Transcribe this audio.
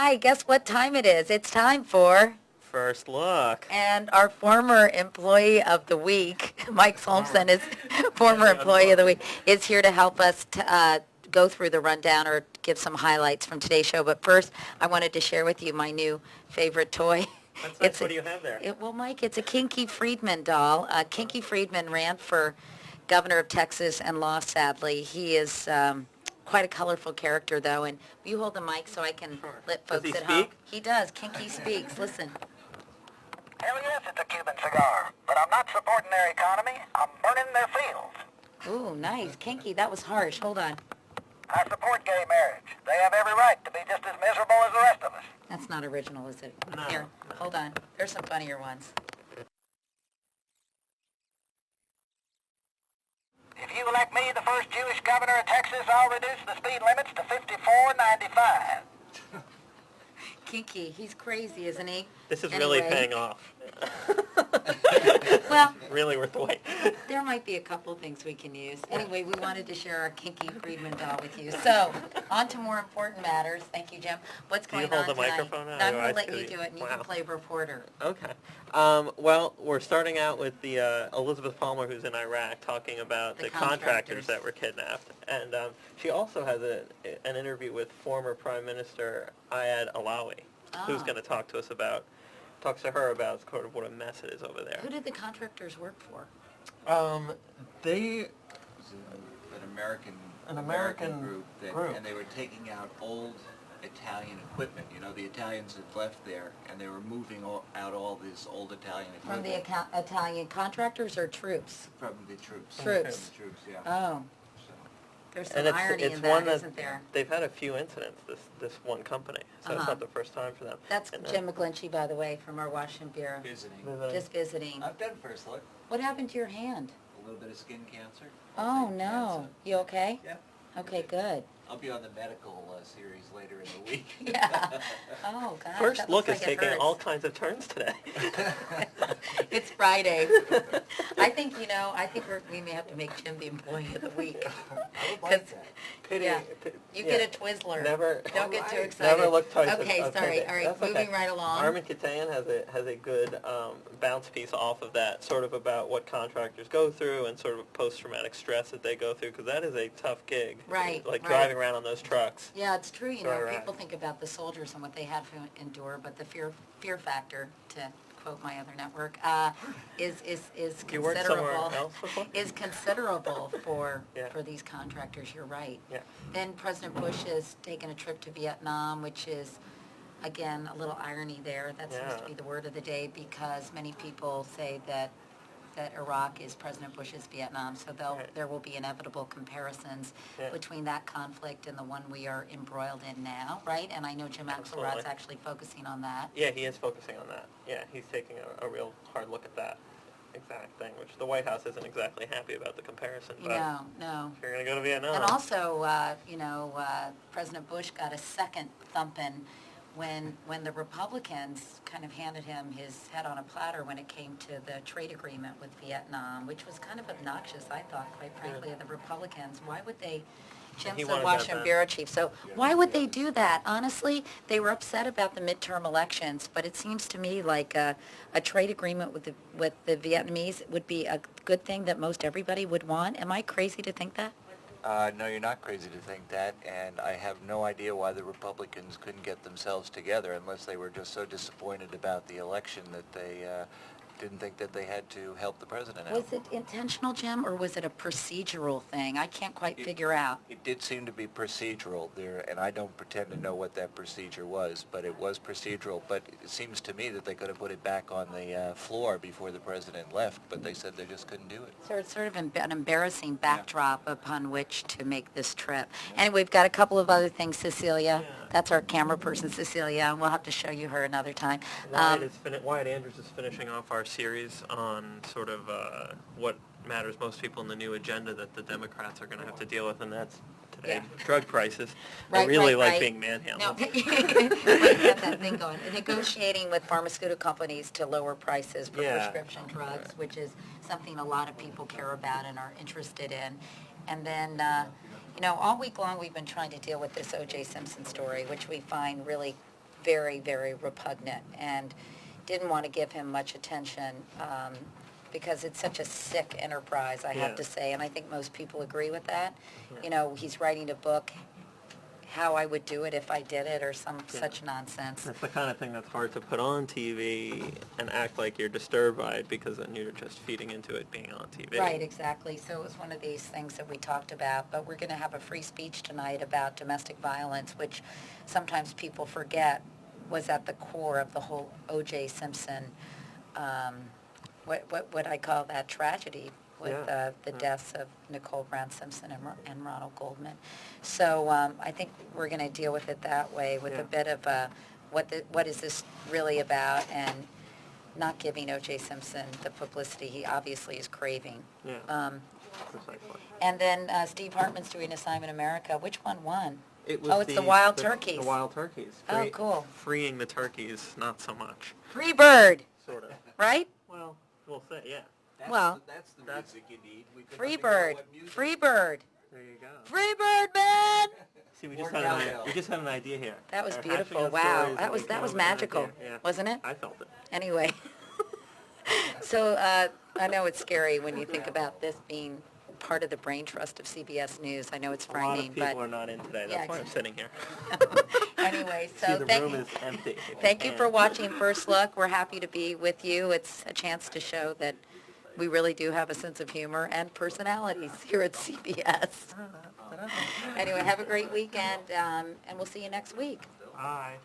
Hi, guess what time it is? It's time for... First look. And our former employee of the week, Mike Solmsen, is former employee of the week, is here to help us go through the rundown or give some highlights from today's show. But first, I wanted to share with you my new favorite toy. That's nice. What do you have there? Well, Mike, it's a Kinky Friedman doll. Kinky Friedman ran for governor of Texas and lost, sadly. He is quite a colorful character, though. And will you hold the mic so I can let folks at home? He does. Kinky speaks. Listen. Hell yes, it's a Cuban cigar, but I'm not supporting their economy. I'm burning their fields. Ooh, nice. Kinky, that was harsh. Hold on. I support gay marriage. They have every right to be just as miserable as the rest of us. That's not original, is it? No. Here, hold on. There's some funnier ones. If you elect me the first Jewish governor of Texas, I'll reduce the speed limits to 54.95. Kinky, he's crazy, isn't he? This is really paying off. Well, really worth the wait. There might be a couple things we can use. Anyway, we wanted to share our Kinky Friedman doll with you. So, on to more important matters. Thank you, Jim. What's going on tonight? Do you hold the microphone out? I'm going to let you do it, and you can play reporter. Okay. Well, we're starting out with the Elizabeth Palmer, who's in Iraq, talking about the contractors that were kidnapped. And she also has an interview with former Prime Minister Ayad Alawi, who's going to talks to her about sort of what a mess it is over there. Who did the contractors work for? They... It was an American group, and they were taking out old Italian equipment. You know, the Italians had left there, and they were moving out all this old Italian From equipment. the Italian contractors or troops? From the troops. Troops. From the troops, yeah. Oh. So. There's some irony in that, isn't there? They've had a few incidents, this one company, so it's not the first time for them. That's Jim McGlinchy, by the way, from our Washington Bureau. Visiting. Just visiting. I've done first look. What happened to your hand? A little bit of skin cancer. Oh, no. You okay? Yeah. Okay, good. I'll be on the medical series later in the week. Yeah. Oh, God. First look is taking all kinds of turns today. It's Friday. I think we may have to make Jim the employee of the week. I would like that. You get a Twizzler. Don't get too excited. Never look twice. Okay, sorry. All right, moving right along. Armin Katayan has a good bounce piece off of that, sort of about what contractors go through and sort of post-traumatic stress that they go through, because that is a tough gig. Right. Driving around on those trucks. Yeah, it's true. People think about the soldiers and what they had to endure, but the fear factor, to quote my other network, is considerable. You worked somewhere else before? Is considerable for these contractors. You're right. Yeah. Then President Bush has taken a trip to Vietnam, which is, again, a little irony there. That seems to be the word of the day, because many people say that Iraq is President Bush's Vietnam, so there will be inevitable comparisons between that conflict and the one we are embroiled in now, right? And I know Jim Axelrod's actually focusing on that. Yeah, he is focusing on that. Yeah, he's taking a real hard look at that exact thing, which the White House isn't exactly happy about the comparison. But No. If you're going to go to Vietnam. And also, President Bush got a second thumping when the Republicans kind of handed him his head on a platter when it came to the trade agreement with Vietnam, which was kind of obnoxious, I thought, quite frankly, of the Republicans. Why would they... Jim's the Washington Bureau Chief, so why would they do that? Honestly, they were upset about the midterm elections, but it seems to me like a trade agreement with the Vietnamese would be a good thing that most everybody would want. Am I crazy to think that? No, you're not crazy to think that, and I have no idea why the Republicans couldn't get themselves together unless they were just so disappointed about the election that they didn't think that they had to help the president out. Was it intentional, Jim, or was it a procedural thing? I can't quite figure out. It did seem to be procedural there, and I don't pretend to know what that procedure was, but it was procedural. But it seems to me that they could have put it back on the floor before the president left, but they said they just couldn't do it. So it's sort of an embarrassing backdrop upon which to make this trip. And we've got a couple of other things, Cecilia. That's our camera person, Cecilia, and we'll have to show you her another time. Wyatt Andrews is finishing off our series on sort of what matters most people in the new agenda that the Democrats are going to have to deal with, and that's today, drug prices. I really like being manhandled. No, get that thing going. Negotiating with pharmaceutical companies to lower prices for prescription drugs, which is something a lot of people care about and are interested in. And then, all week long we've been trying to deal with this O.J. Simpson story, which we find really very, very repugnant and didn't want to give him much attention because it's such a sick enterprise, I have Yeah. to say, and I think most people agree with that. You know, he's writing a book, How I Would Do It If I Did It, or some such nonsense. That's the kind of thing that's hard to put on TV and act like you're disturbed by it, because then you're just feeding into it being on TV. Right, exactly. So it was one of these things that we talked about, but we're going to have a free speech tonight about domestic violence, which sometimes people forget was at the core of the whole O.J. Simpson, what I call that tragedy with the deaths of Nicole Brown Simpson and Ronald Goldman. So I think we're going to deal with it that way, with a bit of what is this really about, and not giving O.J. Simpson the publicity he obviously is craving. Yeah. Precisely. And then Steve Hartman's doing Assignment America. Which one won? It was It's the Wild Turkeys. The Wild Turkeys. Oh, cool. Freeing the turkeys, not so much. Free Bird, Sort of. right? Well, we'll say, yeah. Well, that's the music you need. We couldn't Free figure out Bird, what music. Free Bird, There you go. Free Bird, man! See, we More just had an idea here. That was Our beautiful. hashtag Wow, stories that was came up with an magical, idea. Yeah. wasn't it? I felt it. Anyway, so I know it's scary when you think about this being part of the brain trust of CBS News. I know it's A lot frightening, of people but are not in today. That's Yeah, why I'm sitting here. anyway, See, so the thank room you. is empty. Thank you for watching First Look. We're happy to be with you. It's a chance to show that we really do have a sense of humor and personalities here at CBS. Anyway, have a great weekend, and we'll see you next week. Bye.